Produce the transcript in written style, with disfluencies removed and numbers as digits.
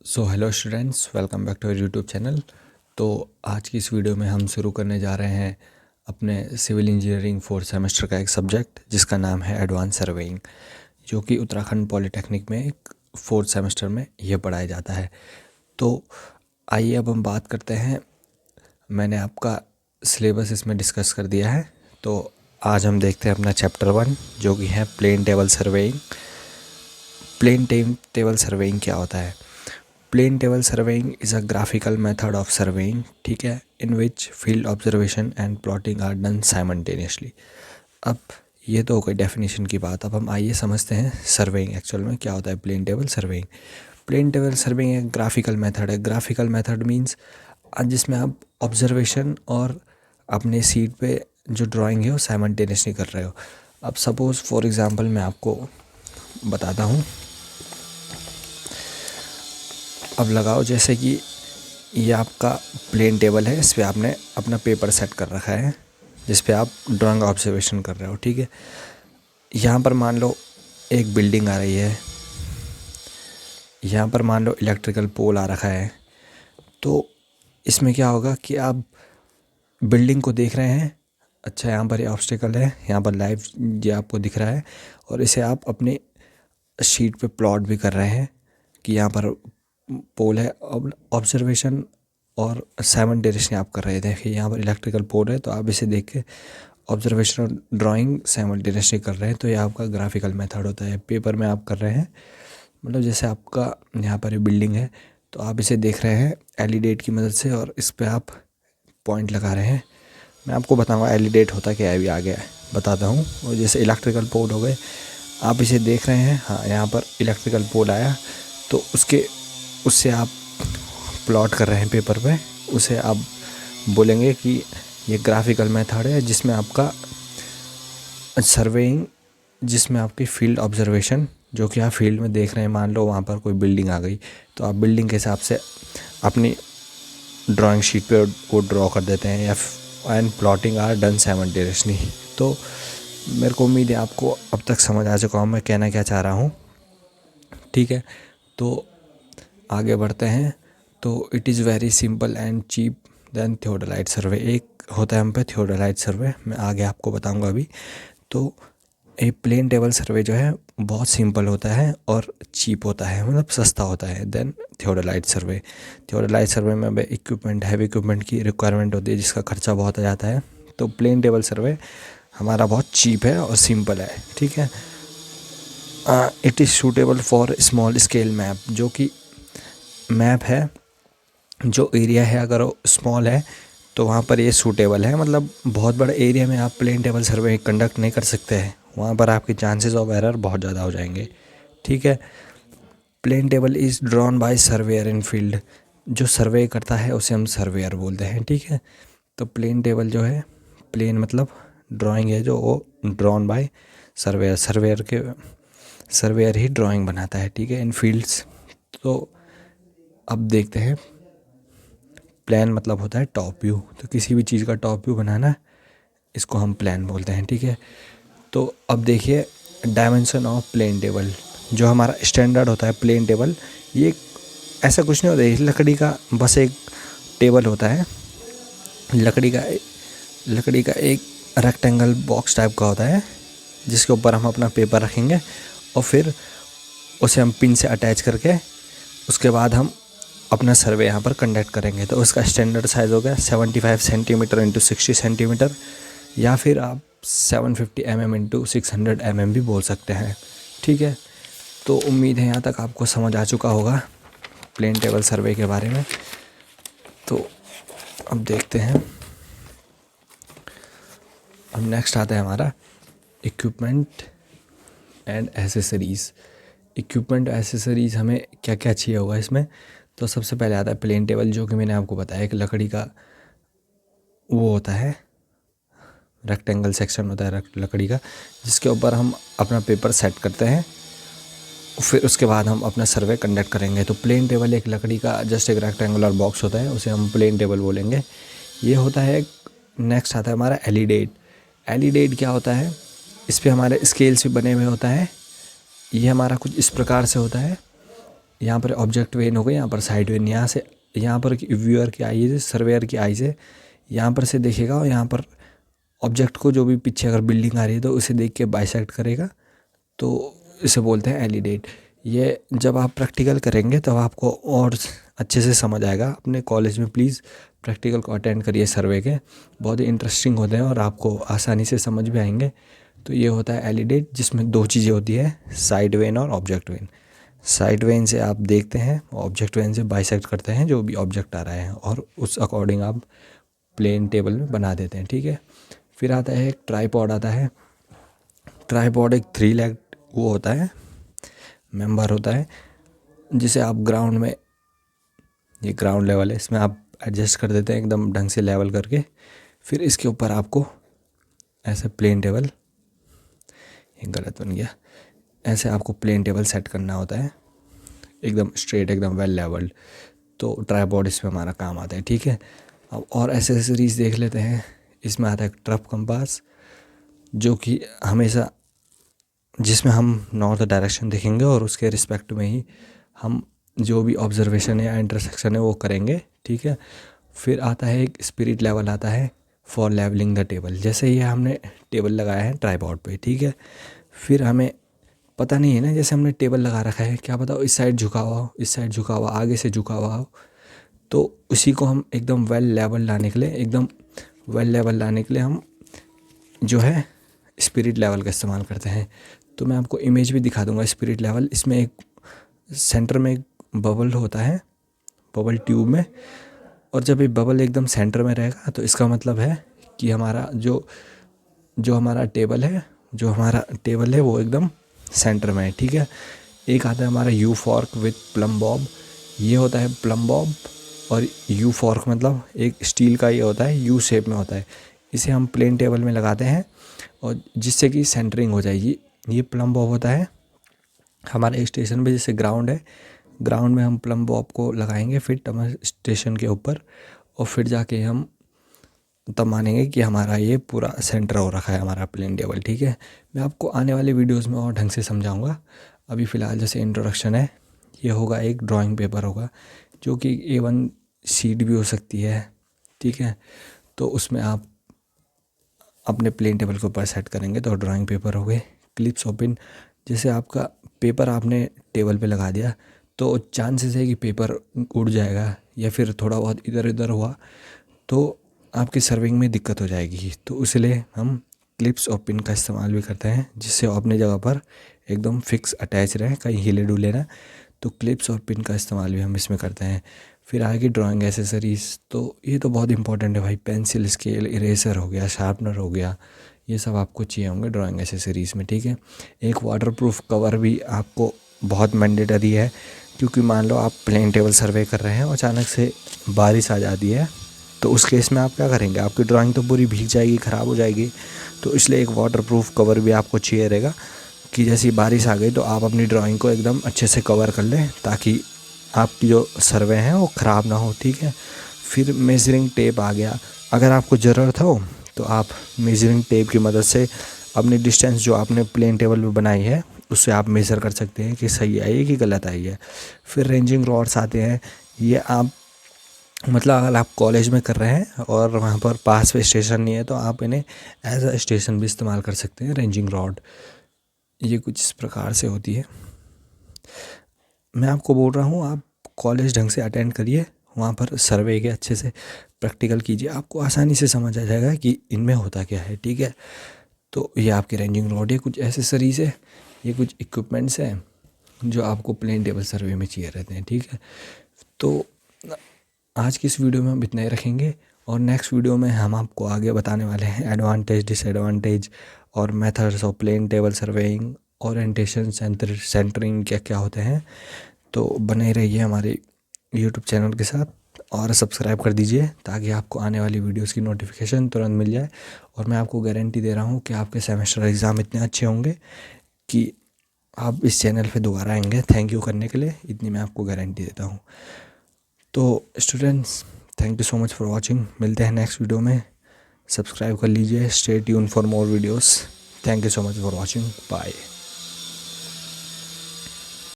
Hello students, welcome back to YouTube channel. तो आज की इस वीडियो में हम शुरू करने जा रहे हैं अपने सिविल इंजीनियरिंग फोर्थ सेमेस्टर का एक सब्जेक्ट जिसका नाम है एडवांस सर्वेइंग, जो कि उत्तराखंड पॉलिटेक्निक में एक फोर्थ सेमेस्टर में यह पढ़ाया जाता है। तो आइए अब हम बात करते हैं। मैंने आपका सिलेबस इसमें डिस्कस कर दिया है। तो आज हम देखते हैं अपना चैप्टर 1, जो कि है plane table surveying. Plane table surveying क्या होता है? Plane table surveying is a graphical method of surveying, ठीक है, in which field observation and plotting are done simultaneously. अब ये तो हो गई डेफिनेशन की बात। अब हम आइए समझते हैं सर्वेइंग एक्चुअल में क्या होता है। Plane table surveying, plane table surveying एक ग्राफिकल मेथड है। ग्राफिकल मेथड मीन्स जिसमें आप ऑब्जर्वेशन और अपने सीट पे जो ड्राइंग है वो साइमल्टेनियसली कर रहे हो। अब सपोज़ फॉर एग्ज़ाम्पल मैं आपको बताता हूँ। अब लगाओ जैसे कि ये आपका प्लेन टेबल है, इस पर आपने अपना पेपर सेट कर रखा है जिस पे आप ड्राइंग ऑब्जर्वेशन कर रहे हो, ठीक है। यहाँ पर मान लो एक बिल्डिंग आ रही है, यहाँ पर मान लो इलेक्ट्रिकल पोल आ रखा है। तो इसमें क्या होगा कि आप बिल्डिंग को देख रहे हैं, अच्छा यहाँ पर ये ऑब्स्टिकल है, यहाँ पर लाइव ये आपको दिख रहा है, और इसे आप अपने शीट पे प्लॉट भी कर रहे हैं कि यहाँ पर पोल है। अब ऑब्जर्वेशन और साइमल्टेनियसली आप कर रहे थे कि यहाँ पर इलेक्ट्रिकल पोल है, तो आप इसे देख के ऑब्जर्वेशन और ड्राइंग साइमल्टेनियसली कर रहे हैं। तो ये आपका ग्राफिकल मेथड होता है। पेपर में आप कर रहे हैं, मतलब जैसे आपका यहाँ पर ये बिल्डिंग है, तो आप इसे देख रहे हैं एलिडेट की मदद से और इस पर आप पॉइंट लगा रहे हैं। मैं आपको बताऊँगा एलिडेट होता क्या है, अभी आगे बताता हूँ। और जैसे इलेक्ट्रिकल पोल हो गए, आप इसे देख रहे हैं, हाँ यहाँ पर इलेक्ट्रिकल पोल आया, तो उससे आप प्लॉट कर रहे हैं पेपर पे, उसे आप बोलेंगे कि ये ग्राफिकल मेथड है जिसमें आपका सर्वेइंग, जिसमें आपकी फील्ड ऑब्जर्वेशन, जो कि आप फील्ड में देख रहे हैं, मान लो वहाँ पर कोई बिल्डिंग आ गई, तो आप बिल्डिंग के हिसाब से अपनी ड्राइंग शीट पे वो ड्रॉ कर देते हैं, या and plotting are done simultaneously. तो मेरे को उम्मीद है आपको अब तक समझ आ चुका हूँ मैं कहना क्या चाह रहा हूँ, ठीक है। तो आगे बढ़ते हैं। तो it is very simple and cheap then theodolite survey. एक होता है हम पे थियोडोलाइट सर्वे, मैं आगे आपको बताऊंगा अभी। तो एक प्लेन टेबल सर्वे जो है बहुत सिंपल होता है और चीप होता है, मतलब सस्ता होता है, देन थियोडोलाइट सर्वे। थियोडोलाइट सर्वे में इक्विपमेंट, हैवी इक्विपमेंट की रिक्वायरमेंट होती है जिसका खर्चा बहुत आ जाता है। तो प्लेन टेबल सर्वे हमारा बहुत चीप है और सिंपल है, ठीक है। It is suitable for small scale map, जो कि मैप है, जो एरिया है अगर वो स्मॉल है तो वहाँ पर ये सूटेबल है। मतलब बहुत बड़े एरिया में आप प्लेन टेबल सर्वे कंडक्ट नहीं कर सकते हैं, वहाँ पर आपके चांसेस ऑफ एरर बहुत ज़्यादा हो जाएंगे, ठीक है। Plane table is drawn by surveyor in field, जो सर्वे करता है उसे हम सर्वेयर बोलते हैं, ठीक है। तो प्लेन टेबल जो है, प्लेन मतलब ड्राइंग है जो वो drawn by surveyor, surveyor he drawing बनाता है, ठीक है, इन फील्ड्स। तो अब देखते हैं, प्लान मतलब होता है टॉप व्यू, तो किसी भी चीज़ का टॉप व्यू बनाना, इसको हम प्लान बोलते हैं, ठीक है। तो अब देखिए डायमेंशन ऑफ प्लेन टेबल, जो हमारा स्टैंडर्ड होता है प्लेन टेबल, ये ऐसा कुछ नहीं होता है, लकड़ी का बस एक टेबल होता है, लकड़ी का एक रेक्टेंगल बॉक्स टाइप का होता है जिसके ऊपर हम अपना पेपर रखेंगे और फिर उसे हम पिन से अटैच करके उसके बाद हम अपना सर्वे यहाँ पर कंडक्ट करेंगे। तो उसका स्टैंडर्ड साइज़ हो गया 75 सेंटीमीटर इंटू 60 सेंटीमीटर, या फिर आप 750 mm इंटू 600 mm भी बोल सकते हैं, ठीक है। तो उम्मीद है यहाँ तक आपको समझ आ चुका होगा प्लेन टेबल सर्वे के बारे में। तो अब देखते हैं, अब नेक्स्ट आता है हमारा equipment and accessories. Equipment accessories हमें क्या क्या चाहिए होगा इसमें। तो सबसे पहले आता है प्लेन टेबल, जो कि मैंने आपको बताया एक लकड़ी का वो होता है, रेक्टेंगल सेक्शन होता है लकड़ी का, जिसके ऊपर हम अपना पेपर सेट करते हैं, फिर उसके बाद हम अपना सर्वे कंडक्ट करेंगे। तो प्लेन टेबल एक लकड़ी का जस्ट एक रेक्टेंगुलर बॉक्स होता है, उसे हम प्लेन टेबल बोलेंगे, ये होता है। नेक्स्ट आता है हमारा एलिडेट। एलिडेट क्या होता है, इस पर हमारे स्केल्स भी बने हुए होता है। ये हमारा कुछ इस प्रकार से होता है, यहाँ पर ऑब्जेक्ट वेन हो गई, यहाँ पर साइड वेन। यहाँ पर व्यूअर की आई से, सर्वेयर की आई से यहाँ पर से देखेगा और यहाँ पर ऑब्जेक्ट को जो भी पीछे अगर बिल्डिंग आ रही है तो उसे देख के बाइसेक्ट करेगा, तो इसे बोलते हैं एलिडेट। ये जब आप प्रैक्टिकल करेंगे तब आपको और अच्छे से समझ आएगा। अपने कॉलेज में प्लीज़ प्रैक्टिकल को अटेंड करिए सर्वे के, बहुत ही इंटरेस्टिंग होते हैं और आपको आसानी से समझ भी आएंगे। तो ये होता है एलिडेट, जिसमें दो चीज़ें होती है, साइड वेन और ऑब्जेक्ट वेन। साइड वेन से आप देखते हैं, ऑब्जेक्ट वेन से बाइसेक्ट करते हैं जो भी ऑब्जेक्ट आ रहा है और उस अकॉर्डिंग आप प्लेन टेबल में बना देते हैं, ठीक है। फिर आता है एक ट्राइपॉड आता है। ट्राइपॉड एक 3 लेग वो होता है, मेंबर होता है, जिसे आप ग्राउंड में, ये ग्राउंड लेवल है, इसमें आप एडजस्ट कर देते हैं एकदम ढंग से लेवल करके। फिर इसके ऊपर आपको ऐसे प्लेन टेबल, ये गलत बन गया, ऐसे आपको प्लेन टेबल सेट करना होता है एकदम स्ट्रेट, एकदम वेल लेवल्ड। तो ट्राइपॉड इसमें हमारा काम आता है, ठीक है। अब और एसेसरीज देख लेते हैं। इसमें आता है ट्रफ कंपास, जो कि हमेशा, जिसमें हम नॉर्थ डायरेक्शन देखेंगे और उसके रिस्पेक्ट में ही हम जो भी ऑब्जर्वेशन है या इंटरसेक्शन है वो करेंगे, ठीक है। फिर आता है एक स्पिरिट लेवल आता है फॉर लेवलिंग द टेबल। जैसे ये हमने टेबल लगाया है ट्राइपॉड पे, ठीक है। फिर हमें पता नहीं है ना, जैसे हमने टेबल लगा रखा है, क्या पता इस साइड झुका हुआ हो, इस साइड झुका हुआ, आगे से झुका हुआ हो, तो उसी को हम एकदम वेल लेवल लाने के लिए, एकदम वेल लेवल लाने के लिए हम जो है स्पिरिट लेवल का इस्तेमाल करते हैं। तो मैं आपको इमेज भी दिखा दूंगा स्पिरिट लेवल। इसमें एक सेंटर में एक बबल होता है, बबल ट्यूब में, और जब ये बबल एकदम सेंटर में रहेगा तो इसका मतलब है कि हमारा जो हमारा टेबल है वो एकदम सेंटर में है, ठीक है। एक आता है हमारा you fork with plum Bob. ये होता है प्लम बॉब, और यू फॉर्क मतलब एक स्टील का ये होता है, यू शेप में होता है। इसे हम प्लेन टेबल में लगाते हैं और जिससे कि सेंटरिंग हो जाएगी। ये प्लम बॉब होता है हमारे स्टेशन पे, जैसे ग्राउंड है, ग्राउंड में हम प्लम बॉब को लगाएंगे फिट हमारे स्टेशन के ऊपर, और फिर जाके हम तब मानेंगे कि हमारा ये पूरा सेंटर हो रखा है हमारा प्लेन टेबल, ठीक है। मैं आपको आने वाले वीडियोस में और ढंग से समझाऊंगा। अभी फ़िलहाल जैसे इंट्रोडक्शन है, ये होगा एक ड्राइंग पेपर होगा, जो कि A1 शीट भी हो सकती है, ठीक है। तो उसमें आप अपने प्लेन टेबल के ऊपर सेट करेंगे तो ड्राइंग पेपर हो गए। क्लिप्स ओपन, जैसे आपका पेपर आपने टेबल पे लगा दिया तो चांसेस है कि पेपर उड़ जाएगा या फिर थोड़ा बहुत इधर उधर हुआ तो आपकी सर्विंग में दिक्कत हो जाएगी। तो इसलिए हम क्लिप्स और पिन का इस्तेमाल भी करते हैं, जिससे अपनी जगह पर एकदम फिक्स अटैच रहे, कहीं हिले डुले ना। तो क्लिप्स और पिन का इस्तेमाल भी हम इसमें करते हैं। फिर आगे ड्राइंग एसेसरीज़, तो ये तो बहुत इंपॉर्टेंट है भाई। पेंसिल, स्केल, इरेजर हो गया, शार्पनर हो गया, ये सब आपको चाहिए होंगे ड्राइंग एसेसरीज़ में, ठीक है। एक वाटरप्रूफ कवर भी आपको बहुत मैंडेटरी है, क्योंकि मान लो आप प्लेन टेबल सर्वे कर रहे हैं और अचानक से बारिश आ जाती है, तो उस केस में आप क्या करेंगे, आपकी ड्राइंग तो पूरी भीग जाएगी, ख़राब हो जाएगी। तो इसलिए एक वाटरप्रूफ कवर भी आपको चाहिए रहेगा, कि जैसी बारिश आ गई तो आप अपनी ड्राइंग को एकदम अच्छे से कवर कर लें, ताकि आपकी जो सर्वे है वो ख़राब ना हो, ठीक है। फिर मेजरिंग टेप आ गया, अगर आपको ज़रूरत हो तो आप मेजरिंग टेप की मदद से अपनी डिस्टेंस जो आपने प्लेन टेबल में बनाई है उससे आप मेज़र कर सकते हैं कि सही आई है कि गलत आई है। फिर रेंजिंग रॉड्स आते हैं, ये आप मतलब अगर आप कॉलेज में कर रहे हैं और वहाँ पर पास में स्टेशन नहीं है तो आप इन्हें एज अ स्टेशन भी इस्तेमाल कर सकते हैं। रेंजिंग रॉड ये कुछ इस प्रकार से होती है। मैं आपको बोल रहा हूँ, आप कॉलेज ढंग से अटेंड करिए, वहाँ पर सर्वे के अच्छे से प्रैक्टिकल कीजिए, आपको आसानी से समझ आ जाएगा कि इनमें होता क्या है, ठीक है। तो ये आपकी रेंजिंग रॉड, ये कुछ एसेसरीज है, ये कुछ इक्विपमेंट्स हैं जो आपको प्लेन टेबल सर्वे में चाहिए रहते हैं, ठीक है। तो आज की इस वीडियो में हम इतना ही रखेंगे, और नेक्स्ट वीडियो में हम आपको आगे बताने वाले हैं एडवांटेज, डिसएडवांटेज और methods of plane table surveying, orientation, centering क्या क्या होते हैं। तो बने रहिए हमारे यूट्यूब चैनल के साथ और सब्सक्राइब कर दीजिए, ताकि आपको आने वाली वीडियोस की नोटिफिकेशन तुरंत मिल जाए। और मैं आपको गारंटी दे रहा हूँ कि आपके सेमेस्टर एग्ज़ाम इतने अच्छे होंगे कि आप इस चैनल पे दोबारा आएंगे थैंक यू करने के लिए, इतनी मैं आपको गारंटी देता हूँ। तो students, thank you so much for watching. मिलते हैं नेक्स्ट वीडियो में, सब्सक्राइब कर लीजिए, stay tune for more videos. Thank you so much for watching, bye.